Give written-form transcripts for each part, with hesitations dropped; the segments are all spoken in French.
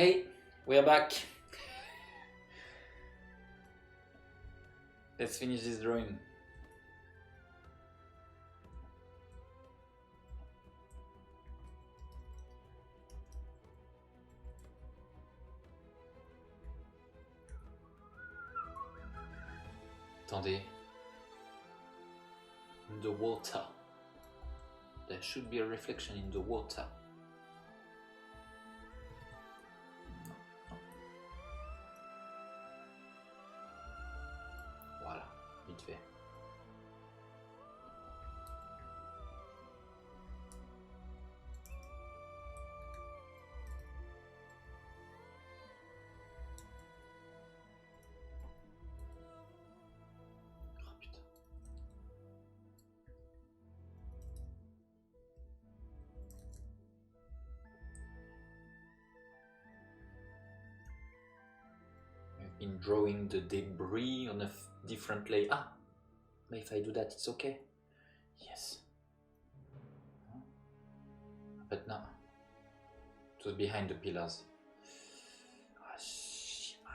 Hey, we're back. Let's finish this drawing. Attendez. In the water. There should be a reflection in the water. Voilà, vite fait. Oh putain. I've been drawing the debris on a different layer. Ah! But if I do that, it's okay. Yes. But no. It was behind the pillars. Ah,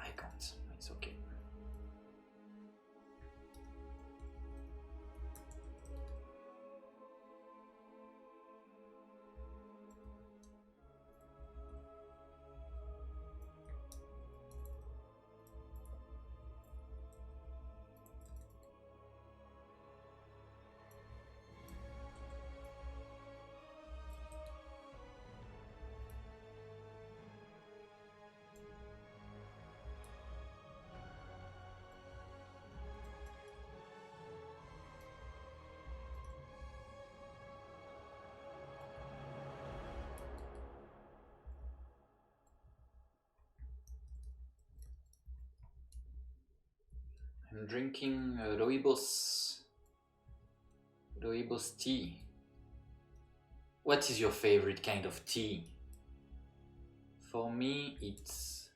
I can't. It's okay. I'm drinking Rooibos tea. What is your favorite kind of tea? For me, it's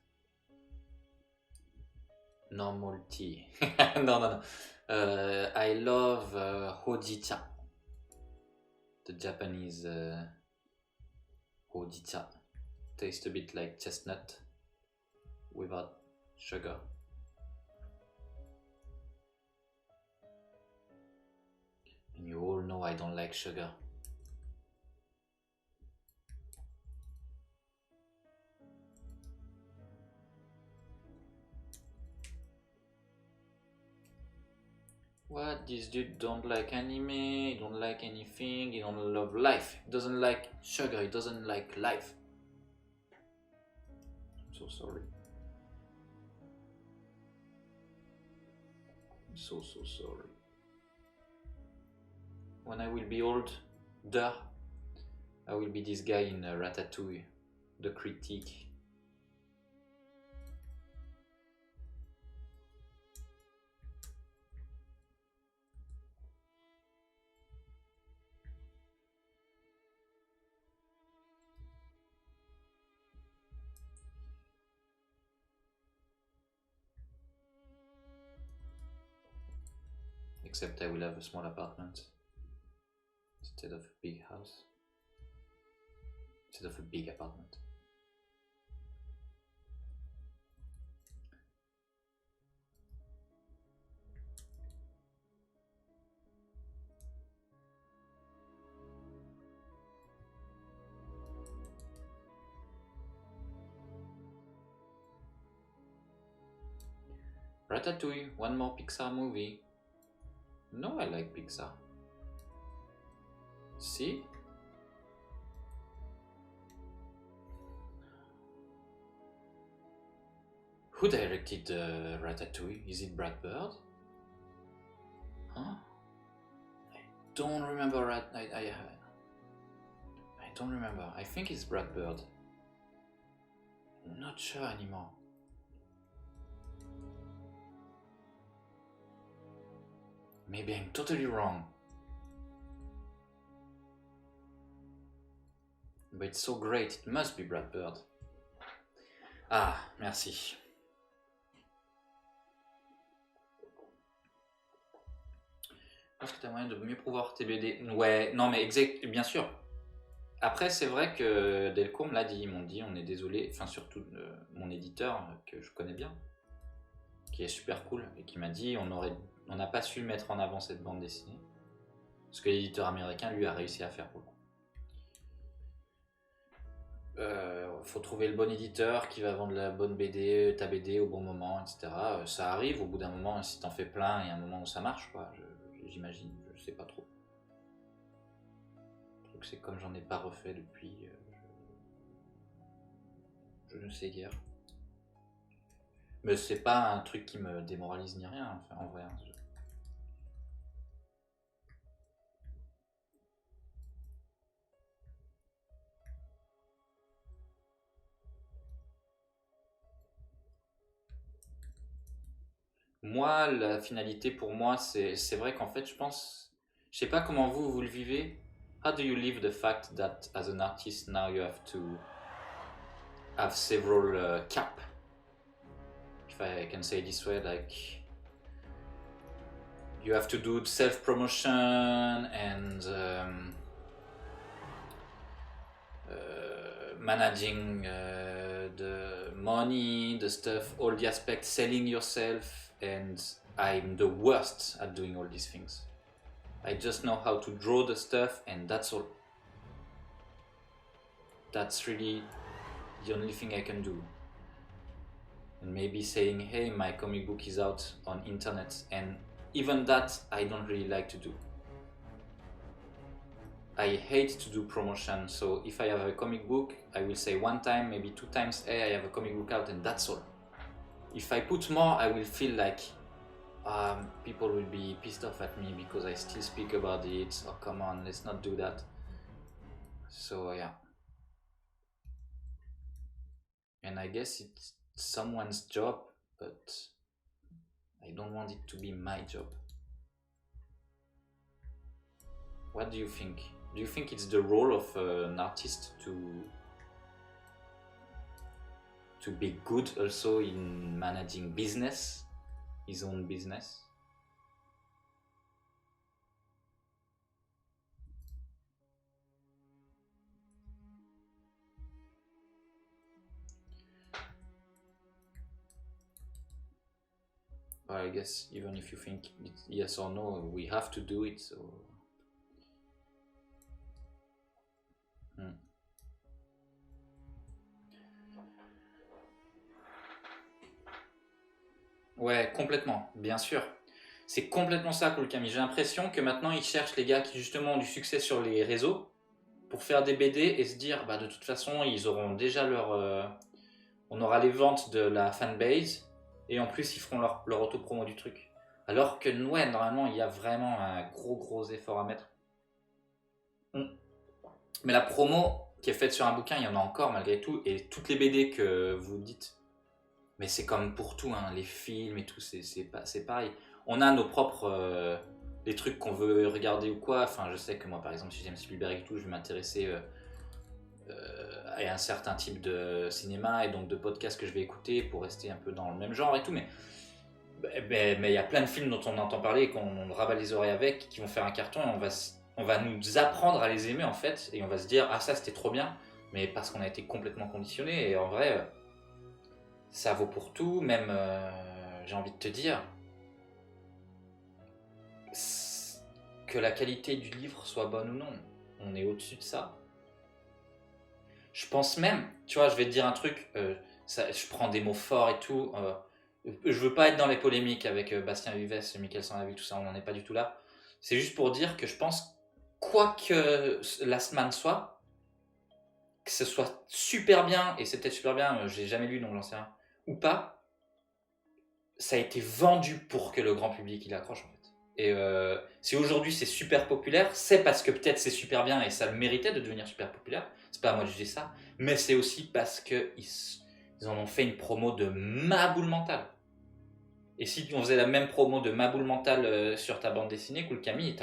normal tea. No. I love Hojicha. The Japanese Hojicha. Tastes a bit like chestnut without sugar. And you all know I don't like sugar. What? This dude don't like anime, he don't like anything, he don't love life. He doesn't like sugar, he doesn't like life. I'm so sorry. I'm so sorry. When I will be older, I will be this guy in Ratatouille, the critique. Except I will have a small apartment instead of a big house, instead of a big apartment. Ratatouille, one more Pixar movie. No, I like Pixar. See? Who directed Ratatouille? Is it Brad Bird? Huh? I don't remember. I don't remember. I think it's Brad Bird. I'm not sure anymore. Maybe I'm totally wrong. But it's so great, it must be Brad Bird. Ah, merci. Je pense que t'as moyen de mieux pouvoir tes BD. Ouais, non mais exact, bien sûr. Après, c'est vrai que Delcourt me l'a dit, ils m'ont dit on est désolé, enfin surtout mon éditeur que je connais bien, qui est super cool, et qui m'a dit on n'a pas su mettre en avant cette bande dessinée, ce que l'éditeur américain lui a réussi à faire pour le coup. Faut trouver le bon éditeur qui va vendre la bonne BD, ta BD au bon moment, etc. Ça arrive au bout d'un moment, si t'en fais plein, il y a un moment où ça marche, quoi. J'imagine, je sais pas trop. Donc c'est comme j'en ai pas refait depuis, je ne sais guère. Mais c'est pas un truc qui me démoralise ni rien, enfin, en vrai. Moi, la finalité pour moi, c'est vrai qu'en fait, je sais pas comment vous le vivez. How do you live the fact that as an artist now you have to have several cap, if I can say this way, like you have to do self-promotion and managing the money, the stuff, all the aspects, selling yourself, and I'm the worst at doing all these things. I just know how to draw the stuff and that's all. That's really the only thing I can do. And maybe saying, hey, my comic book is out on internet, and even that I don't really like to do. I hate to do promotion, so if I have a comic book, I will say one time, maybe 2 times, hey, I have a comic book out, and that's all. If I put more, I will feel like people will be pissed off at me because I still speak about it. Oh, come on, let's not do that. So yeah. And I guess it's someone's job, but I don't want it to be my job. What do you think? Do you think it's the role of an artist to be good also in managing business, his own business? Well, I guess even if you think it's yes or no, we have to do it. So. Ouais, complètement, bien sûr. C'est complètement ça, Cool Camille. J'ai l'impression que maintenant ils cherchent les gars qui justement ont du succès sur les réseaux pour faire des BD et se dire, bah de toute façon, ils auront déjà on aura les ventes de la fanbase et en plus ils feront leur auto-promo du truc. Alors que ouais, normalement, il y a vraiment un gros effort à mettre. Mais la promo qui est faite sur un bouquin, il y en a encore malgré tout, et toutes les BD que vous dites, mais c'est comme pour tout, hein, les films et tout, c'est pareil. On a nos propres les trucs qu'on veut regarder ou quoi. Enfin, je sais que moi, par exemple, si j'aime Spielberg et tout, je vais m'intéresser à un certain type de cinéma et donc de podcasts que je vais écouter pour rester un peu dans le même genre et tout. Mais il y a plein de films dont on entend parler et qu'on rabat les oreilles avec, qui vont faire un carton et on va nous apprendre à les aimer en fait. Et on va se dire, ah ça c'était trop bien, mais parce qu'on a été complètement conditionné. Et en vrai, ça vaut pour tout, même j'ai envie de te dire que la qualité du livre soit bonne ou non, on est au-dessus de ça. Je pense même, tu vois, je vais te dire un truc, je prends des mots forts et tout, je veux pas être dans les polémiques avec Bastien Vives, Michael Sandavi, tout ça, on n'en est pas du tout là. C'est juste pour dire que je pense, quoi que Last Man soit, que ce soit super bien, et c'est peut-être super bien, j'ai jamais lu donc j'en sais rien, ou pas, ça a été vendu pour que le grand public il accroche en fait. Et si aujourd'hui c'est super populaire, c'est parce que peut-être c'est super bien et ça le méritait de devenir super populaire. C'est pas à moi de juger ça, mais c'est aussi parce que ils en ont fait une promo de ma boule mentale. Et si on faisait la même promo de ma boule mentale sur ta bande dessinée, Cool Camille,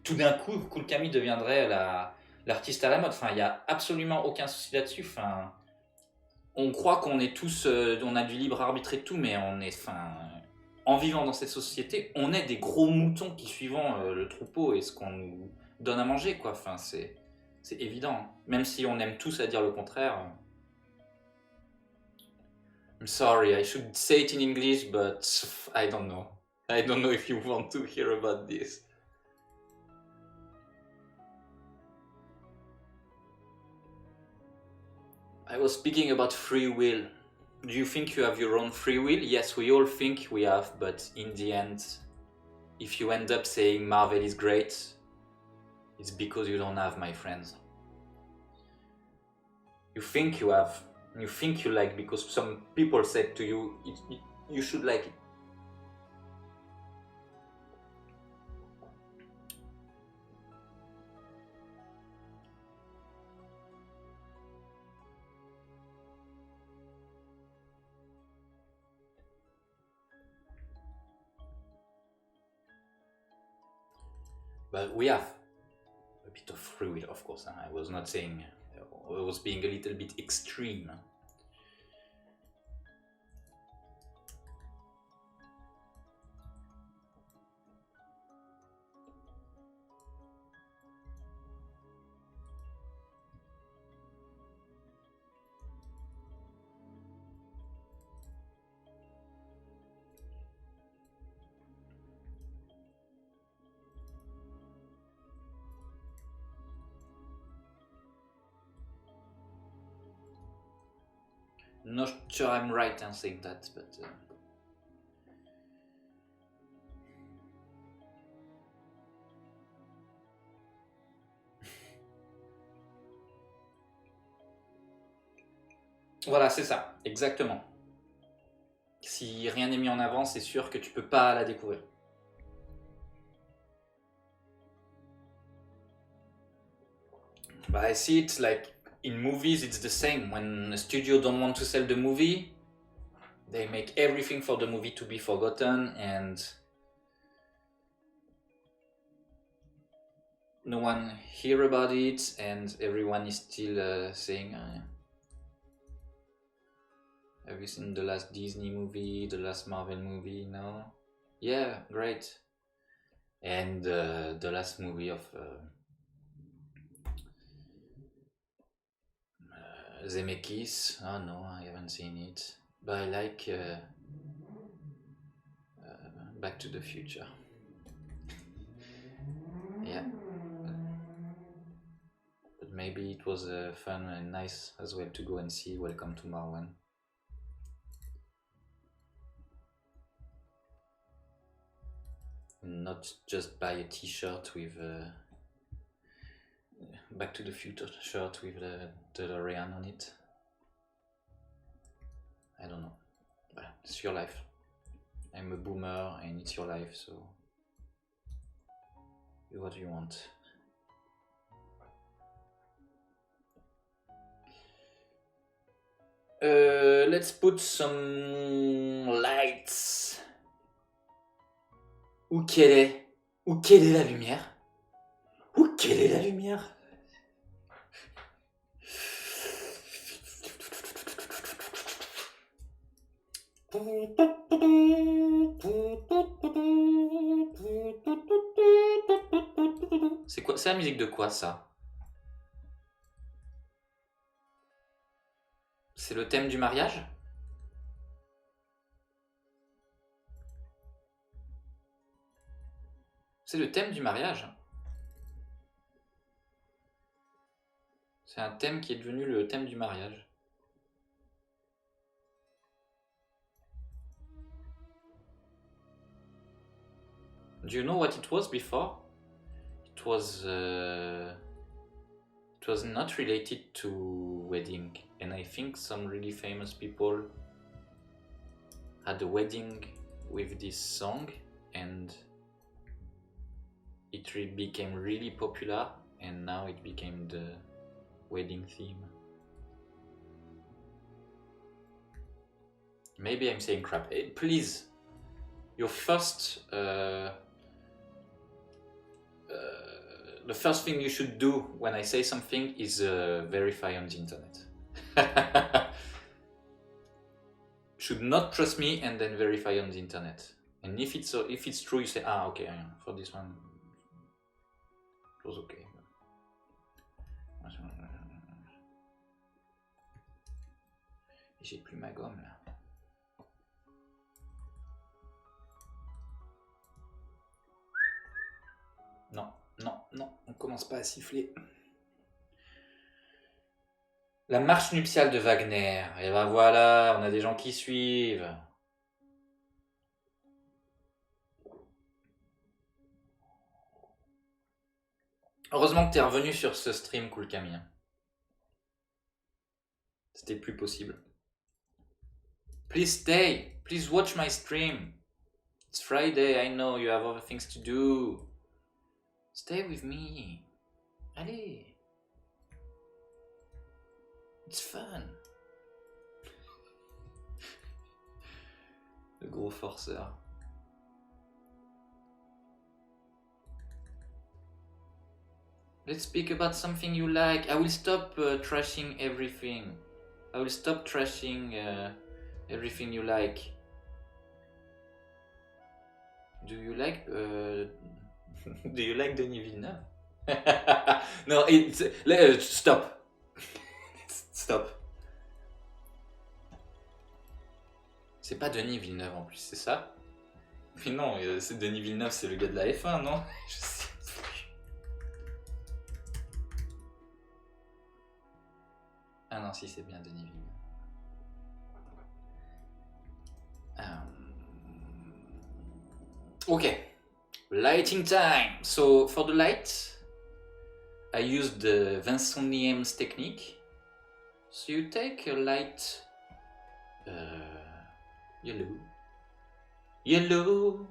tout d'un coup, Cool Camille deviendrait l'artiste à la mode. Enfin, il n'y a absolument aucun souci là-dessus. Enfin, on croit qu'on est tous, on a du libre arbitre et tout, mais on est, enfin, en vivant dans cette société, on est des gros moutons qui suivons le troupeau et ce qu'on nous donne à manger, quoi. Enfin, c'est C'est évident, hein. Même si on aime tous à dire le contraire. I'm sorry, I should say it in English, but I don't know. I don't know if you want to hear about this. I was speaking about free will. Do you think you have your own free will? Yes, we all think we have, but in the end, if you end up saying Marvel is great, it's because you don't have, my friends. You think you have, you think you like because some people said to you, you should like it. But we have a bit of free will, of course. I was not saying, I was being a little bit extreme. Not sure I'm right in saying that, but voilà, c'est ça, exactement. Si rien n'est mis en avant, c'est sûr que tu peux pas la découvrir. But I see it like in movies, it's the same. When a studio don't want to sell the movie, they make everything for the movie to be forgotten, and no one hear about it, and everyone is still saying, oh, yeah. Have you seen the last Disney movie, the last Marvel movie? No? Yeah, great. And the last movie of Zemeckis? Oh no, I haven't seen it. But I like Back to the Future. Yeah. But maybe it was fun and nice as well to go and see Welcome to Marwen. Not just buy a t-shirt with Back to the Future shirt with the DeLorean on it. I don't know. But it's your life. I'm a boomer and it's your life, so do what you want. Let's put some lights. Où quelle est la lumière? Où quelle est la lumière? C'est quoi? C'est la musique de quoi ça? C'est le thème du mariage? C'est le thème du mariage. C'est un thème qui est devenu le thème du mariage. Do you know what it was before? It was not related to wedding, and I think some really famous people had a wedding with this song, and it became really popular, and now it became the wedding theme. Maybe I'm saying crap. Please, your first the first thing you should do when I say something is verify on the internet. Should not trust me and then verify on the internet. And if it's true, you say, okay, for this one, it was okay. J'ai plus ma gomme là. Non, non, non, on commence pas à siffler. La marche nuptiale de Wagner. Et ben voilà, on a des gens qui suivent. Heureusement que t'es revenu sur ce stream, Cool Camille. C'était plus possible. Please stay. Please watch my stream. It's Friday, I know you have other things to do. Stay with me. Allez. It's fun. Le gros forceur. Let's speak about something you like. I will stop trashing everything. I will stop trashing everything you like. Do you like do you like Denis Villeneuve? No, stop. Stop. C'est pas Denis Villeneuve en plus, c'est ça? Mais non, c'est Denis Villeneuve, c'est le gars de la F1, non? Je sais plus. Ah non, si, c'est bien Denis Villeneuve. Okay, lighting time. So for the light, I used the Vincent Niem's technique. So you take a light yellow. Yellow,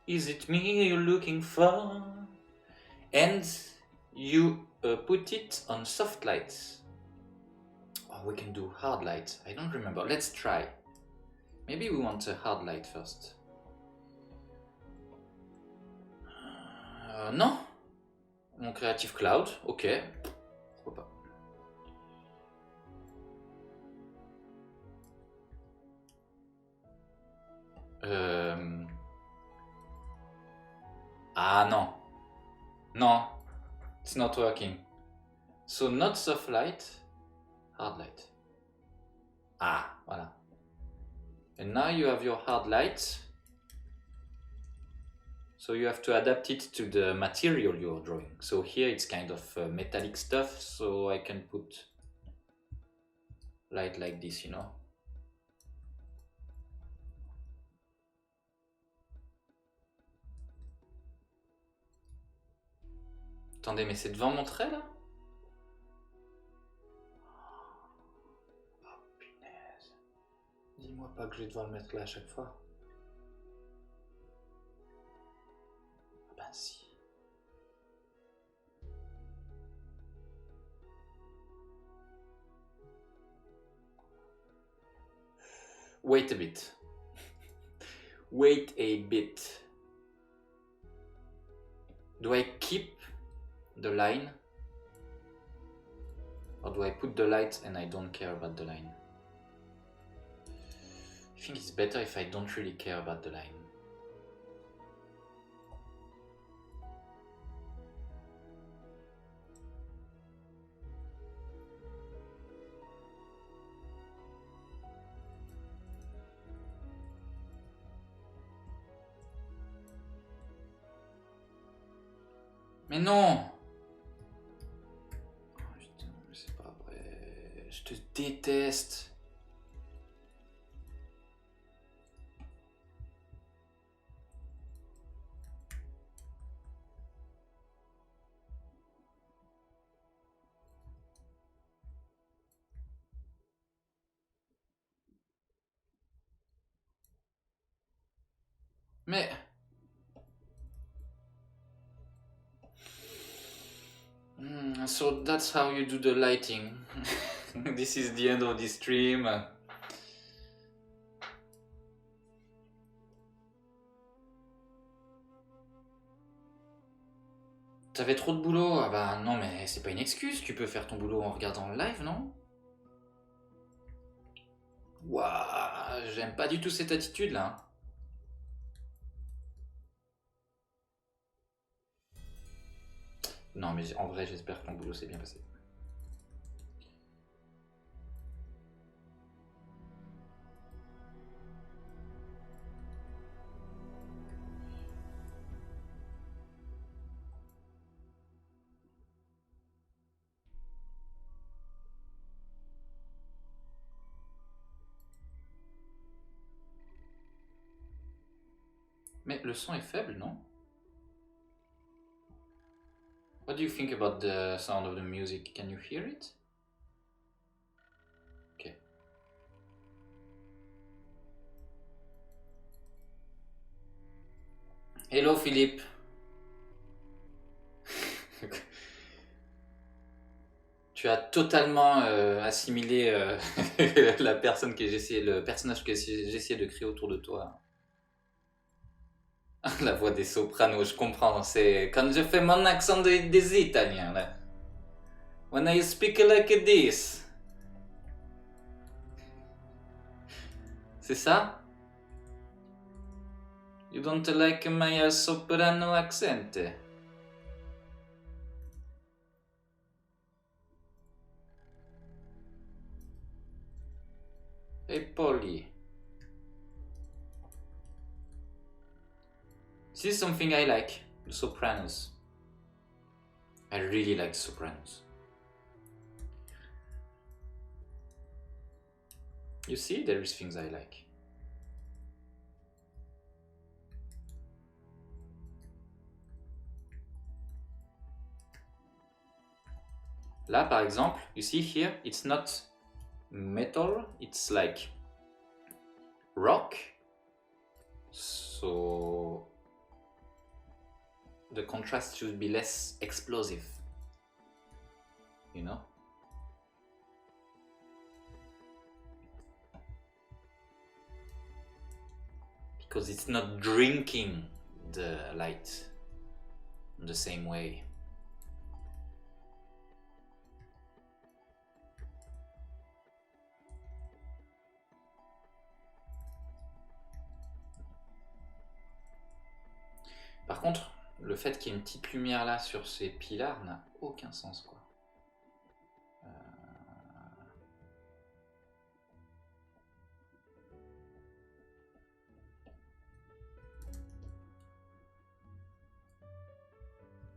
is it me you're looking for? And you put it on soft lights. Oh, we can do hard light. I don't remember. Let's try. Maybe we want a hard light first. Non. Mon Creative Cloud, ok. Pourquoi pas. Ah non. Non. It's not working. So not soft light, hard light. Ah, voilà. And now you have your hard light. So you have to adapt it to the material you're drawing. So here it's kind of metallic stuff, so I can put light like this, you know. Attendez, mais c'est devant mon trait là? Oh punaise. Dis-moi pas que je vais devoir le mettre là à chaque fois. Ah ben si. Wait a bit. Wait a bit. Do I keep the line? Or do I put the light and I don't care about the line? I think it's better if I don't really care about the line. Mais non! Oh, putain, c'est pas vrai. Je te déteste. Mais... so that's how you do the lighting. This is the end of the stream. T'avais trop de boulot? Ah bah non, mais c'est pas une excuse, tu peux faire ton boulot en regardant le live, non? Waouh, j'aime pas du tout cette attitude là. Non mais en vrai j'espère que ton boulot s'est bien passé. Mais le son est faible, non? What do you think about the sound of the music? Can you hear it? Okay. Hello Philippe. Tu as totalement assimilé la personne que j'essayais, le personnage que j'essayais de créer autour de toi. La voix des sopranos, je comprends. C'est quand je fais mon accent des Italiens là. When I speak like this. C'est ça? You don't like my soprano accent? Hey Polly. This is something I like, the Sopranos. I really like the Sopranos. You see, there is things I like. Là, par exemple, you see here, it's not metal, it's like rock. So the contrast should be less explosive, you know? Because it's not drinking the light in the same way. Par contre, le fait qu'il y ait une petite lumière là sur ces pilars n'a aucun sens, quoi.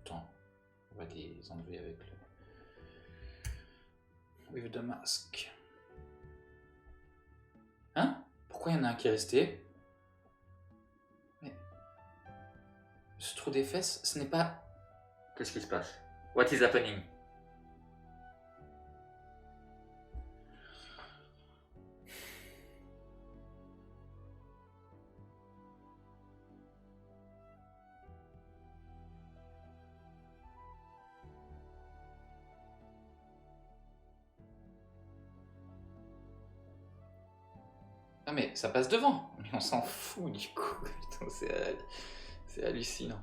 Attends, on va les enlever avec le... With the mask. Hein? Pourquoi il y en a un qui est resté? Ce trou des fesses, ce n'est pas... Qu'est-ce qui se passe? What is happening? Ah mais ça passe devant. Mais on s'en fout du coup. Putain, c'est hallucinant.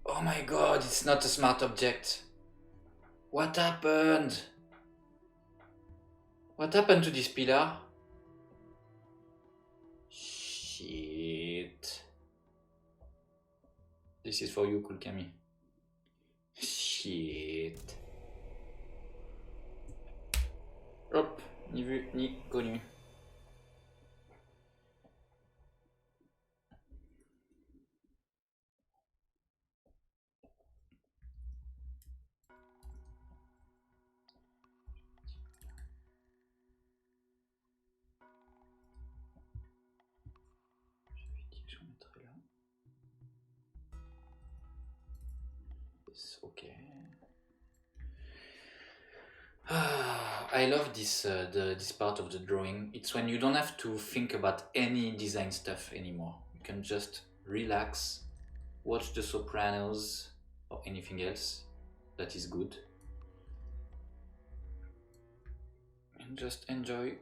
Oh my god, it's not a smart object. What happened? What happened to this pillar? Shit. This is for you, Cool Camille. Shit. Hop, ni vu, ni connu. Je mettrai là. Yes, ok. I love this this part of the drawing. It's when you don't have to think about any design stuff anymore. You can just relax, watch The Sopranos or anything else that is good, and just enjoying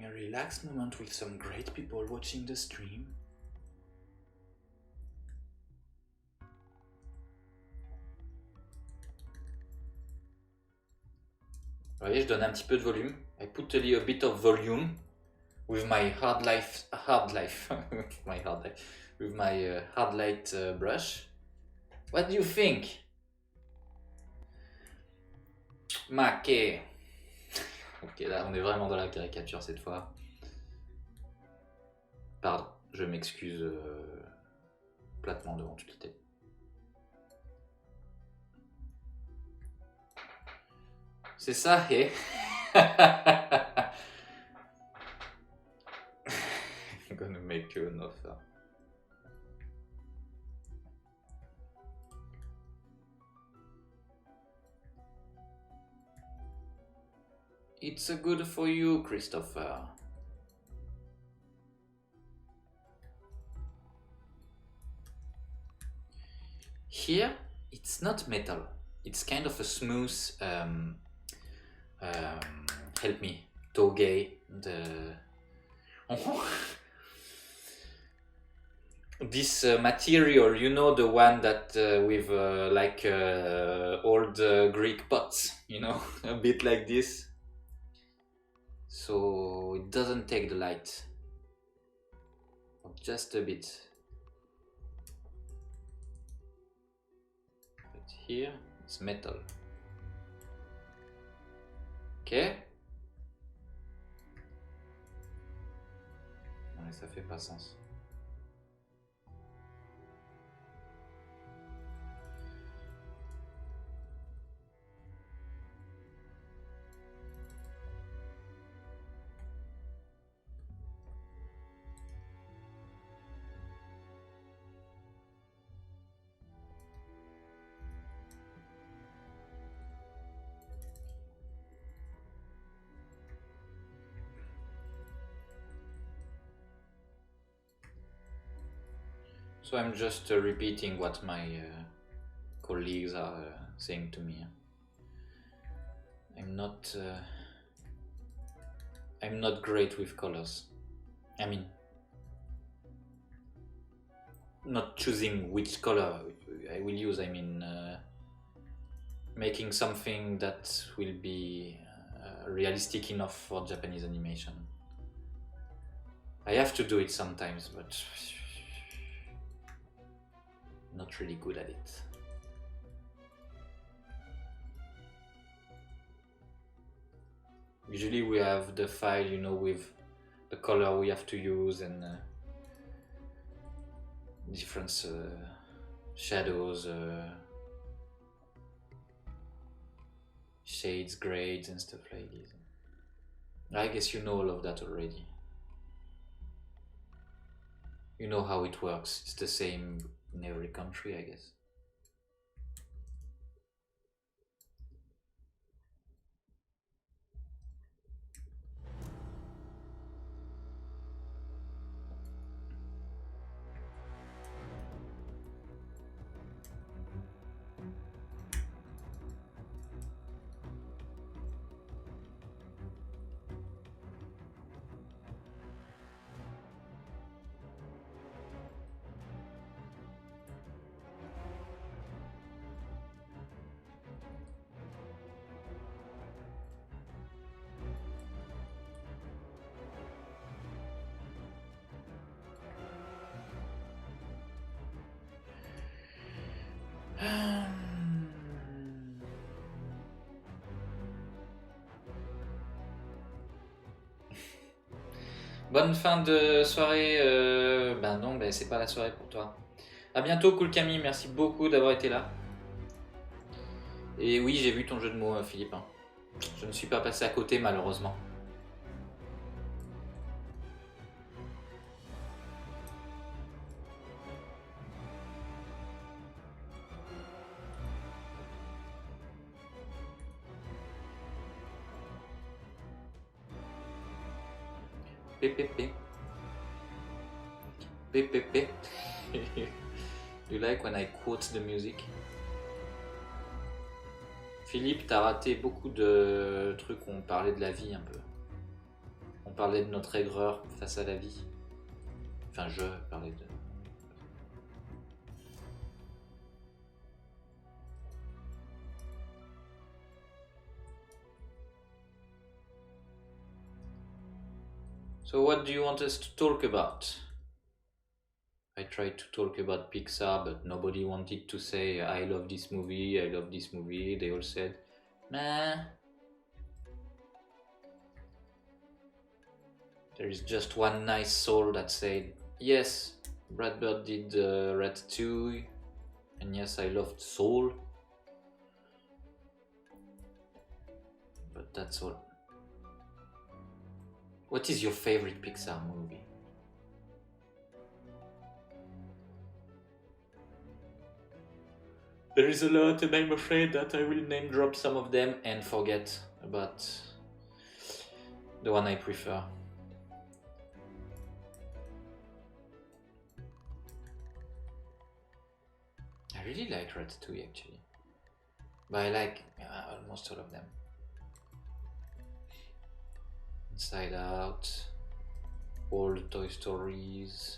a relaxed moment with some great people watching the stream. Vous voyez, je donne un petit peu de volume. I put a little bit of volume with my hard light brush. What do you think? Maquet. Ok, là on est vraiment dans la caricature cette fois. Pardon, je m'excuse platement devant toute l'idée. C'est ça, et gonna make you an offer. It's good for you, Christopher. Here, it's not metal. It's kind of a smooth, help me, toge, this material, you know, the one that with like old Greek pots, you know, a bit like this. So it doesn't take the light, just a bit. But here, it's metal. Ok. Ouais, ça fait pas sens. So I'm just repeating what my colleagues are saying to me. I'm not great with colors. I mean, not choosing which color I will use. I mean, making something that will be realistic enough for Japanese animation. I have to do it sometimes, but not really good at it. Usually we have the file, you know, with the color we have to use and different shadows, shades, grades and stuff like this. I guess you know all of that already. You know how it works. It's the same in every country, I guess. Bonne fin de soirée. Ben non, ben c'est pas la soirée pour toi. À bientôt, Cool Camille. Merci beaucoup d'avoir été là. Et oui, j'ai vu ton jeu de mots, Philippe. Je ne suis pas passé à côté, malheureusement. PPP. PPP. You like when I quote the music? Philippe, t'as raté beaucoup de trucs où on parlait de la vie un peu. On parlait de notre aigreur face à la vie. Enfin, je parlais de... So what do you want us to talk about? I tried to talk about Pixar, but nobody wanted to say, I love this movie, I love this movie. They all said, meh. There is just one nice soul that said, yes, Brad Bird did Ratatouille, and yes, I loved Soul. But that's all. What is your favorite Pixar movie? There is a lot, and I'm afraid that I will name drop some of them and forget about the one I prefer. I really like Ratatouille actually, but I like almost all of them. Inside Out, all the Toy Stories,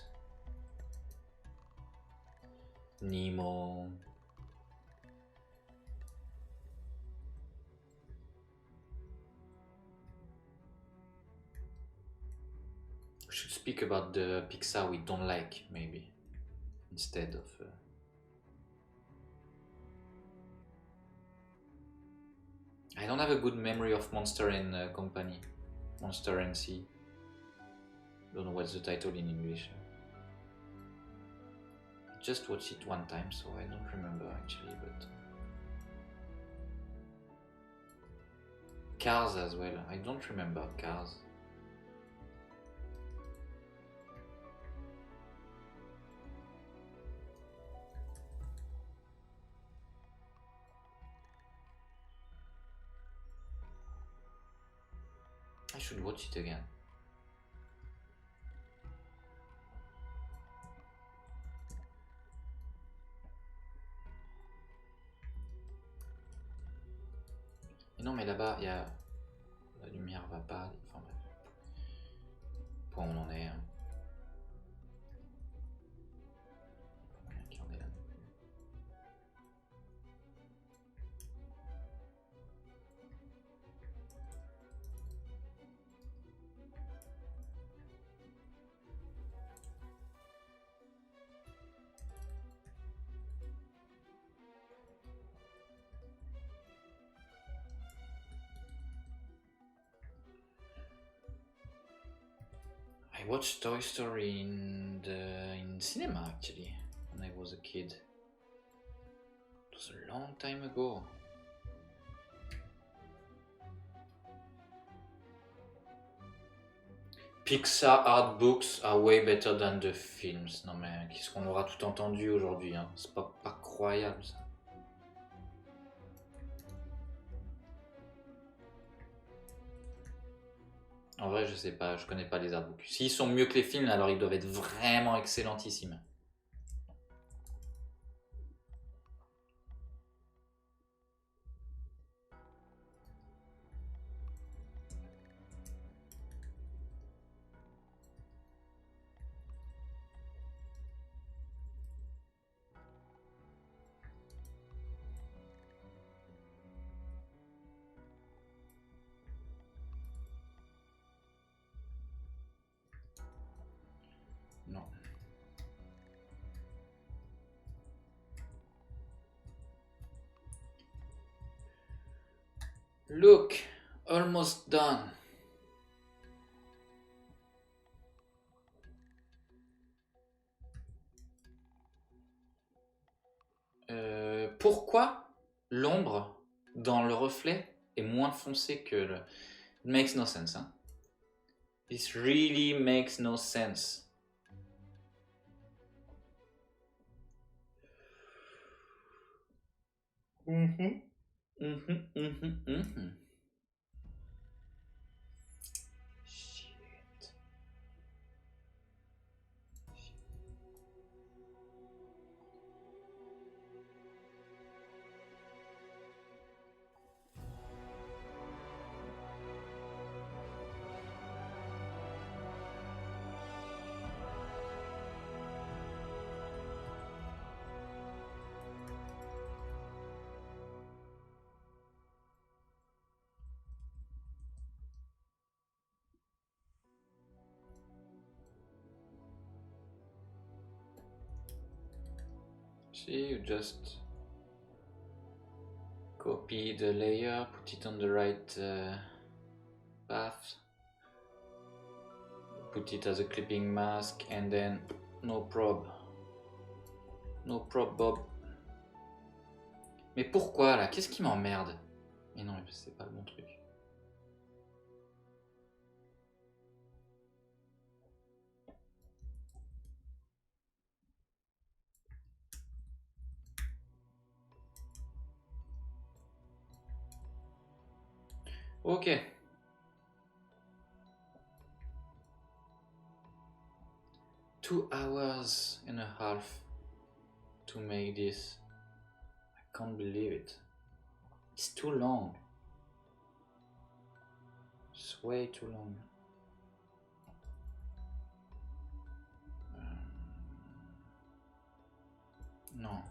Nemo. We should speak about the Pixar we don't like, maybe, instead of. I don't have a good memory of Monster and Company. Monster and Sea. Don't know what's the title in English. Just watched it one time, so I don't remember actually, but. Cars as well. I don't remember Cars. I should watch it again. Et non, mais là-bas, il y a. La lumière va pas. Enfin bref. Point où on en est. Hein. Qui en est là. I watched Toy Story in cinema actually when I was a kid. It was a long time ago. Pixar art books are way better than the films. Non mais qu'est-ce qu'on aura tout entendu aujourd'hui, hein. C'est pas croyable ça. En vrai, je sais pas, je connais pas les artbooks. S'ils sont mieux que les films, alors ils doivent être vraiment excellentissimes. Non. Look, almost done. Pourquoi l'ombre dans le reflet est moins foncée que le... It makes no sense, hein. This really makes no sense. Mhm. Mhm, mhm, mhm. Shit. See, you just copy the layer, put it on the right path, put it as a clipping mask, and then no prob. No prob, Bob. Mais pourquoi là? Qu'est-ce qui m'emmerde? Mais non, c'est pas le bon truc. Okay. $2.5 hours to make this. I can't believe it. It's too long. It's way too long. No.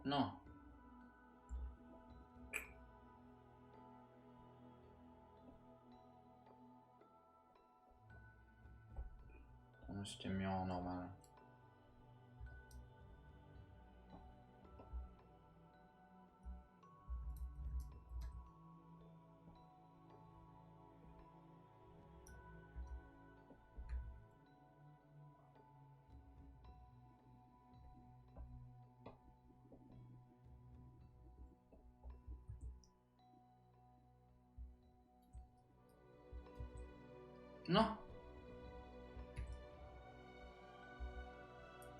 No. C'était mieux en normal. No.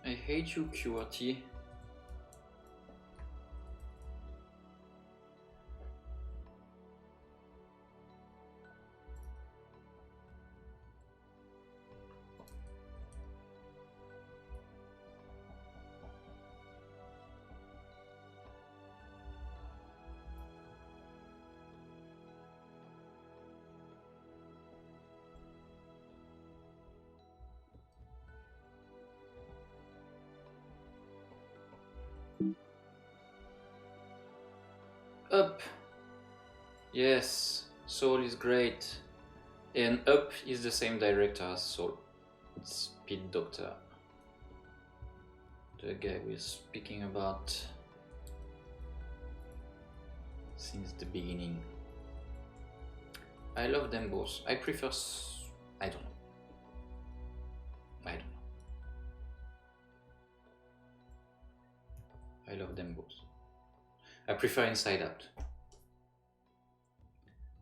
I hate you, QRT. Up. Yes, Soul is great. And Up is the same director as Soul. Speed Doctor. The guy we're speaking about since the beginning. I love them both. I prefer... I don't know. I love them both. I prefer Inside Out.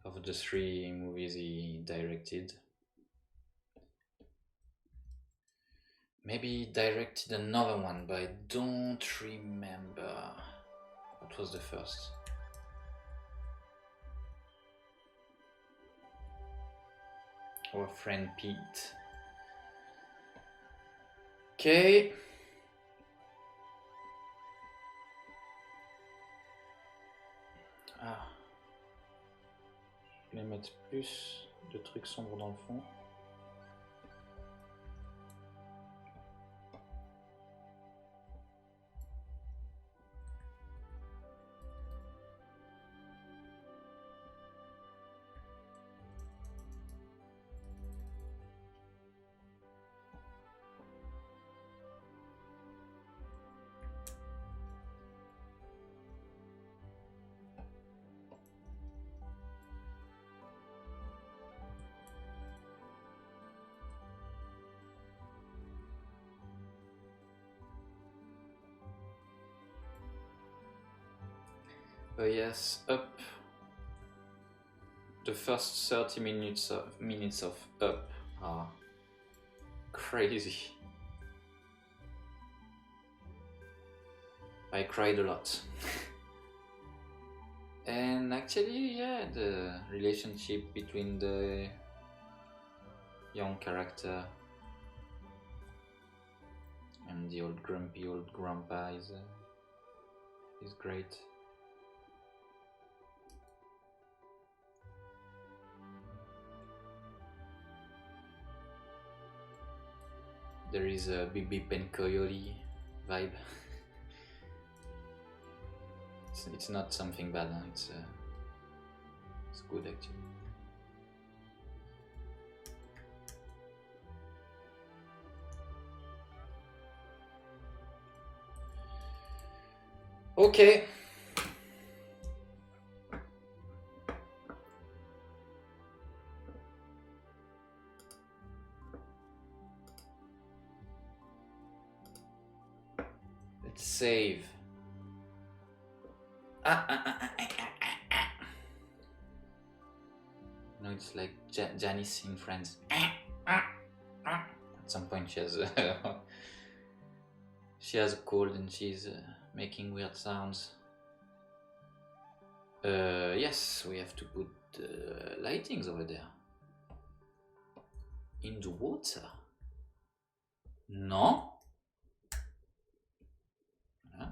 Of the 3 movies he directed. Maybe he directed another one, but I don't remember. What was the first? Our friend Pete. Okay. Ah. Je vais mettre plus de trucs sombres dans le fond. Yes, Up. The first 30 minutes of Up are crazy. I cried a lot. And actually, yeah, the relationship between the young character and the old grumpy old grandpa is great. There is a Bip Bip and Coyote vibe. It's not something bad, huh? It's good actually. Okay. Let's save. No, it's like Janice in Friends. At some point she has she has a cold and she's making weird sounds. Yes, we have to put lightings over there. In the water? No? Huh?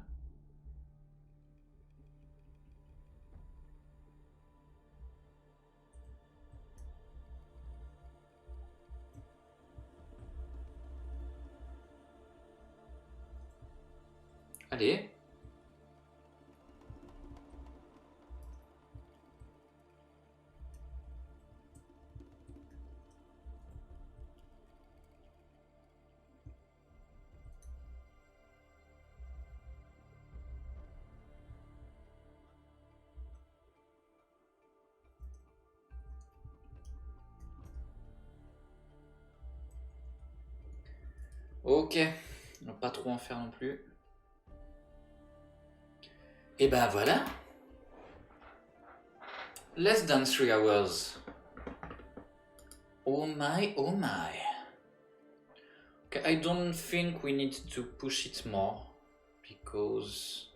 Allez. Ok, on va pas trop en faire non plus. Et ben voilà. Less than 3 hours. Oh my, oh my. Okay, I don't think we need to push it more because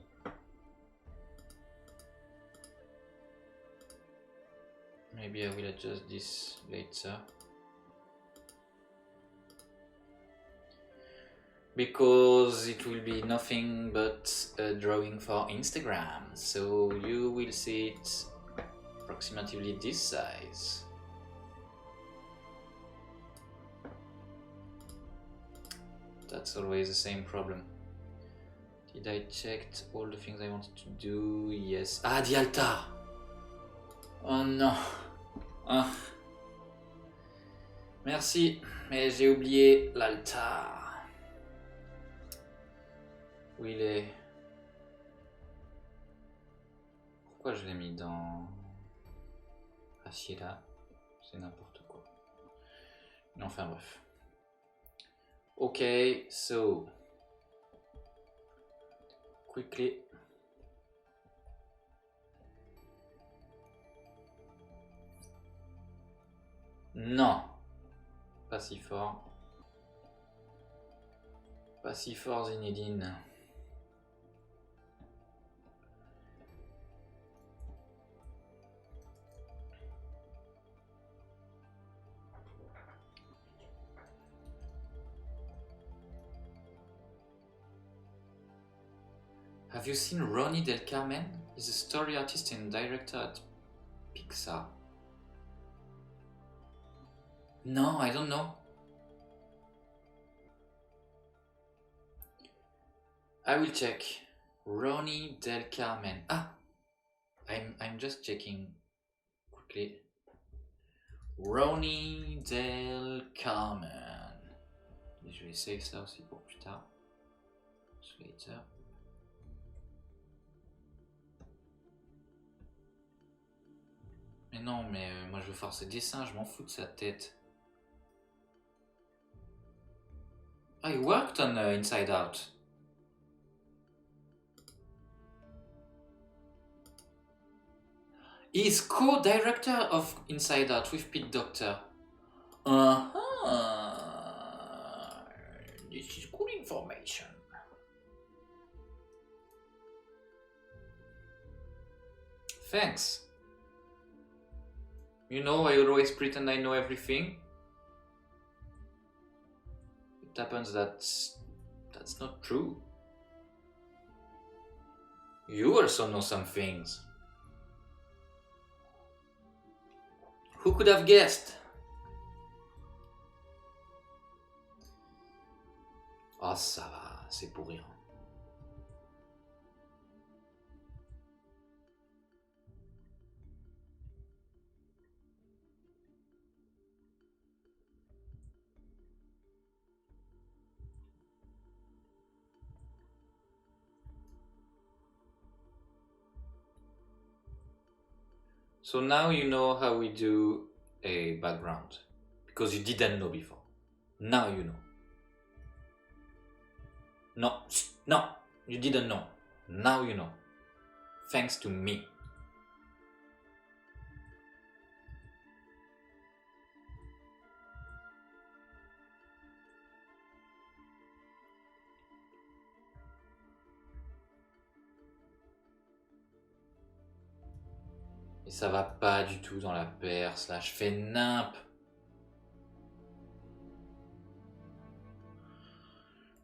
maybe I will adjust this later. Because it will be nothing but a drawing for Instagram, so you will see it approximately this size. That's always the same problem. Did I check all the things I wanted to do? Yes. Ah, the altar! Oh non! Ah. Merci, mais j'ai oublié l'altar. Où il est? Pourquoi je l'ai mis dans Ashira? C'est n'importe quoi. Mais enfin bref. Ok, so quickly. Non, pas si fort. Pas si fort, Zinedine. Have you seen Ronnie Del Carmen? He's a story artist and director at Pixar. No, I don't know. I will check. Ronnie Del Carmen. Ah, I'm just checking quickly. Ronnie Del Carmen. Je vais essayer ça aussi pour plus tard. Later. Mais non, mais moi je veux faire ses dessins, je m'en fous de sa tête. I worked on Inside Out. He's co-director of Inside Out with Pete Docter. This is good information. Thanks. You know, I always pretend I know everything. It happens that that's not true. You also know some things. Who could have guessed? Oh, ça va, c'est pour rien. So now you know how we do a background, because you didn't know before. Now you know. No, you didn't know. Now you know. Thanks to me. Et ça va pas du tout dans la perse, là, je fais nimp.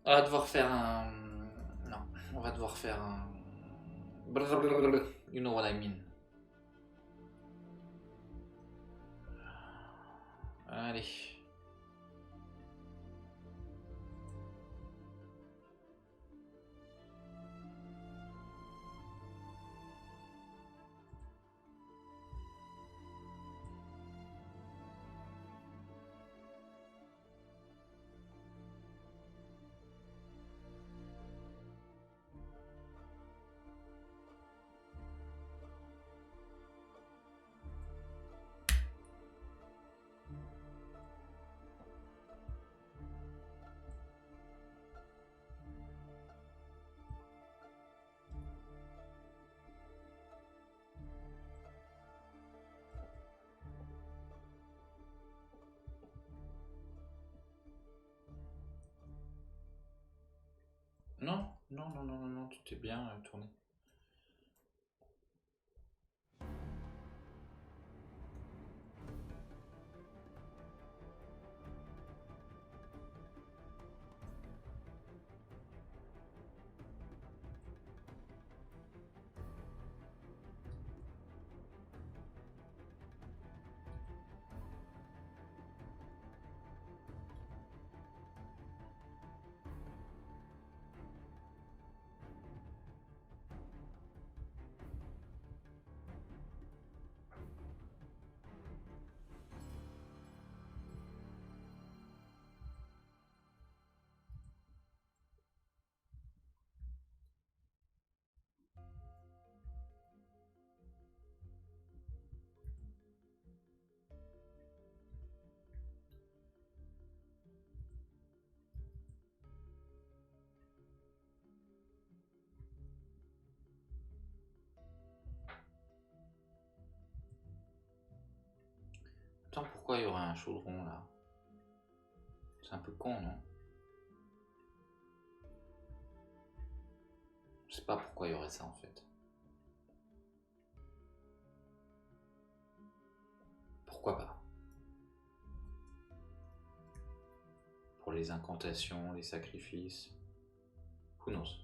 On va devoir faire un... Non, on va devoir faire un... You know what I mean. Allez. Non, non, non, non, non, non, tout est bien tourné. Attends, pourquoi il y aurait un chaudron là? C'est un peu con, non? Je sais pas pourquoi il y aurait ça en fait. Pourquoi pas? Pour les incantations, les sacrifices. Who knows?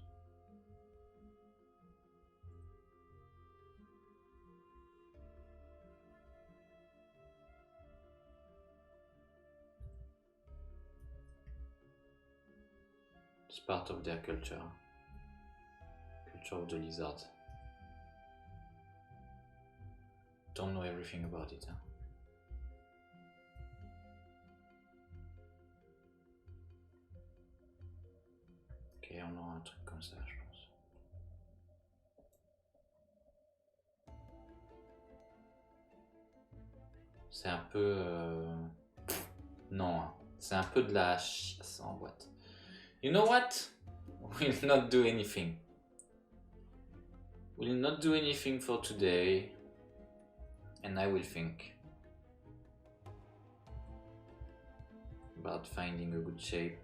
It's part of their culture. Culture of the lizard. Don't know everything about it. Hein. Ok, on aura un truc comme ça, je pense. C'est un peu... Non, hein. C'est un peu de la chasse en boîte. You know what? We'll not do anything. We'll not do anything for today. And I will think about finding a good shape.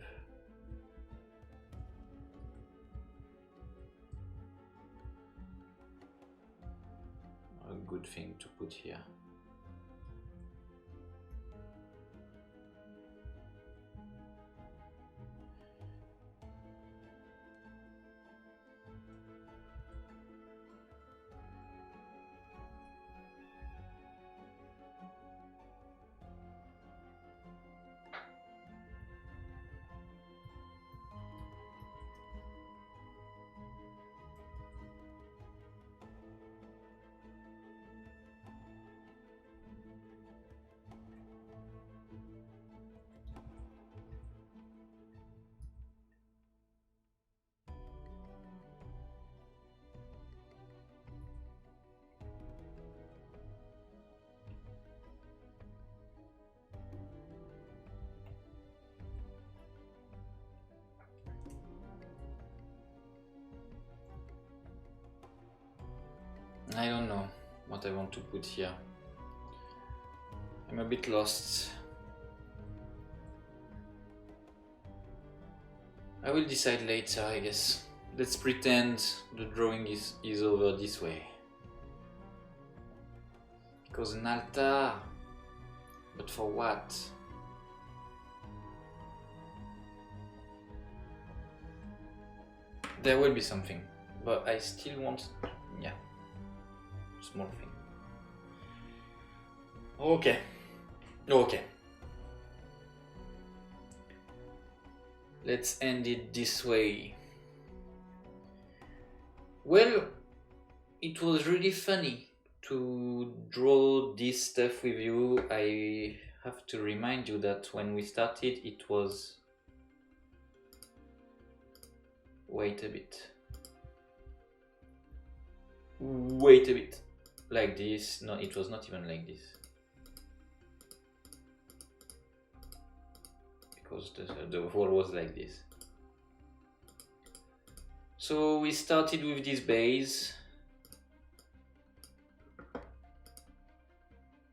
A good thing to put here. I don't know what I want to put here. I'm a bit lost. I will decide later, I guess. Let's pretend the drawing is over this way. Because an altar. But for what? There will be something. But I still want... yeah. Small thing. Okay. Okay. Let's end it this way. Well, it was really funny to draw this stuff with you. I have to remind you that when we started, it was... wait a bit. Wait a bit. Like this. No, it was not even like this. Because the wall was like this. So we started with this base.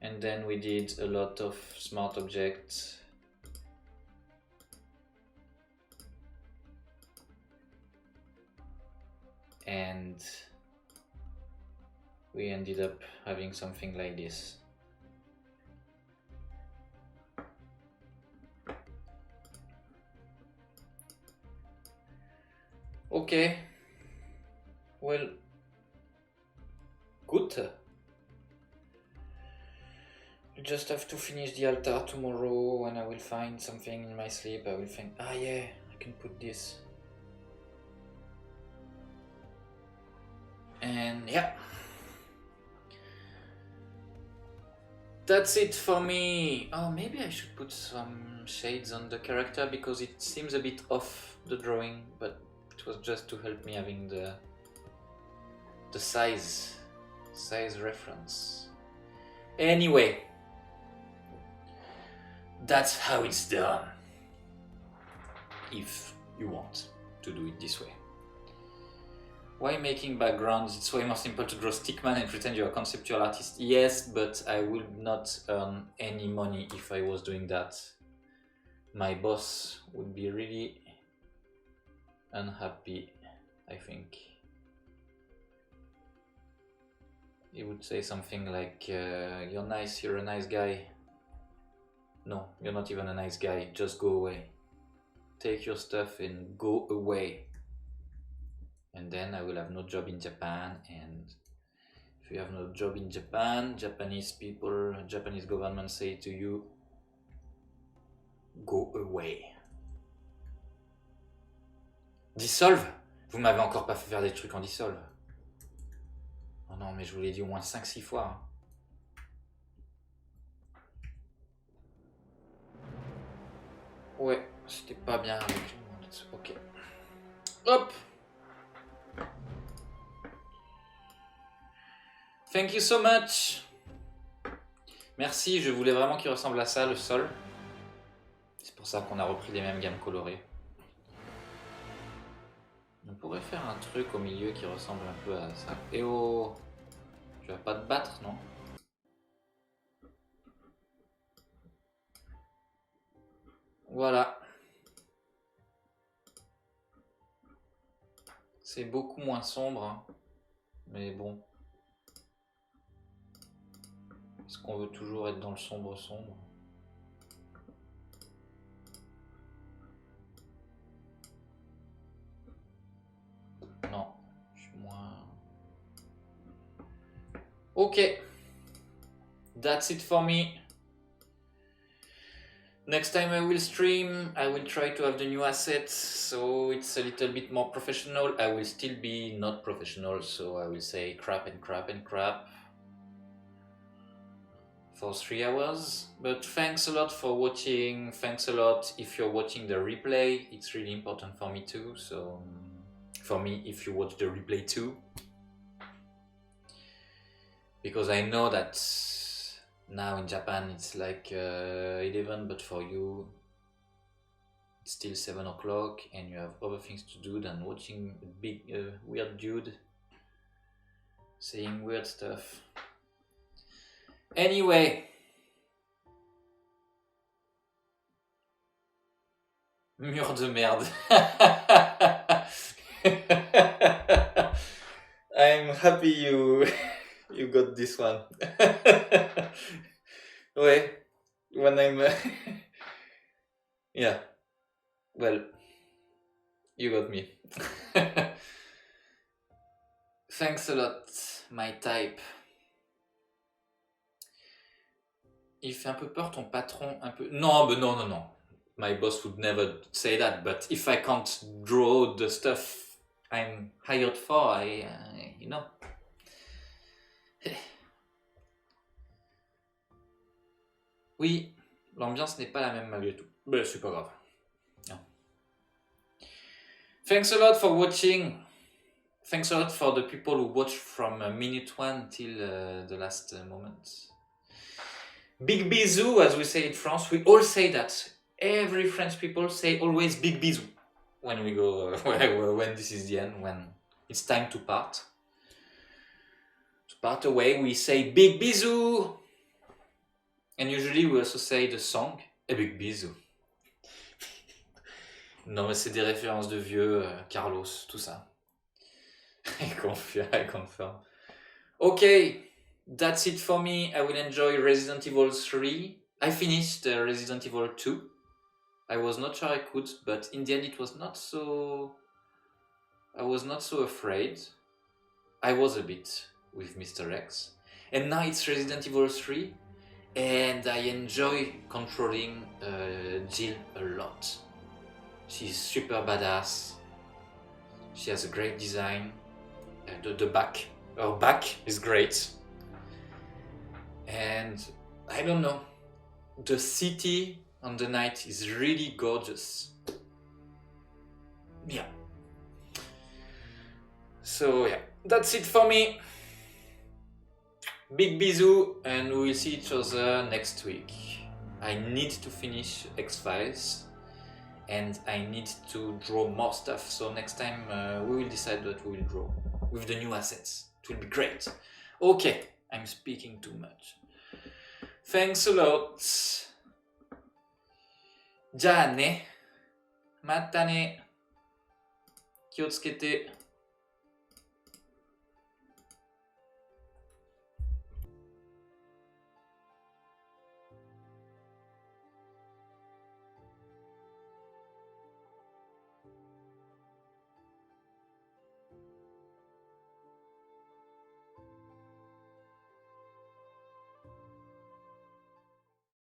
And then we did a lot of smart objects. And we ended up having something like this. Okay. Well, good. I just have to finish the altar tomorrow when I will find something in my sleep. I will think, ah yeah, I can put this. And yeah. That's it for me. Oh, maybe I should put some shades on the character because it seems a bit off the drawing, but it was just to help me having the size reference. Anyway, that's how it's done. If you want to do it this way. Why making backgrounds? It's way more simple to draw stickman and pretend you're a conceptual artist. Yes, but I would not earn any money if I was doing that. My boss would be really unhappy, I think. He would say something like, you're nice, you're a nice guy. No, you're not even a nice guy, just go away. Take your stuff and go away. And then I will have no job in Japan, and if you have no job in Japan, Japanese people, Japanese government say to you, go away. Dissolve? Vous m'avez encore pas fait faire des trucs en dissolve. Oh non, mais je vous l'ai dit au moins 5-6 fois. Hein. Ouais, c'était pas bien avec le monde. Ok. Hop! Thank you so much. Merci, je voulais vraiment qu'il ressemble à ça, le sol. C'est pour ça qu'on a repris les mêmes gammes colorées. On pourrait faire un truc au milieu qui ressemble un peu à ça. Et oh, tu vas pas te battre, non? Voilà. C'est beaucoup moins sombre, hein. Mais bon. Est-ce qu'on veut toujours être dans le sombre? Non, je suis moins... Ok. That's it for me. Next time I will stream, I will try to have the new assets, so it's a little bit more professional. I will still be not professional, so I will say crap and crap and crap for 3 hours. But thanks a lot for watching. Thanks a lot if you're watching the replay. It's really important for me too. So for me, if you watch the replay too, because I know that now in Japan it's like 11, but for you it's still 7 o'clock and you have other things to do than watching a big weird dude saying weird stuff. Anyway, mur de merde. I'm happy You got this one. Ouais, when I'm... yeah, well, you got me. Thanks a lot, my type. Il fait un peu peur ton patron, un peu... Non, but no. My boss would never say that, but if I can't draw the stuff I'm hired for, you know. Oui, l'ambiance n'est pas la même malgré tout. Mais c'est pas grave. Non. Thanks a lot for watching. Thanks a lot for the people who watched from minute 1 till the last moment. Big bisou, as we say in France. We all say that. Every French people say always big bisou when we go, when this is the end, when it's time to part. To part away, we say big bisou. And usually we also say the song, a big bisou. Non, mais c'est des références de vieux, Carlos, tout ça. I confirm. Okay, that's it for me. I will enjoy Resident Evil 3. I finished Resident Evil 2. I was not sure I could, but in the end it was not so... I was not so afraid. I was a bit with Mr. X. And now it's Resident Evil 3, and I enjoy controlling Jill a lot. She's super badass. She has a great design. The back. Her back is great. And I don't know. The city on the night is really gorgeous. Yeah. So yeah, that's it for me. Big bisou, and we will see each other next week. I need to finish X-Files, and I need to draw more stuff. So next time we will decide what we will draw with the new assets. It will be great. Okay, I'm speaking too much. Thanks a lot. じゃあね。またね。気をつけて。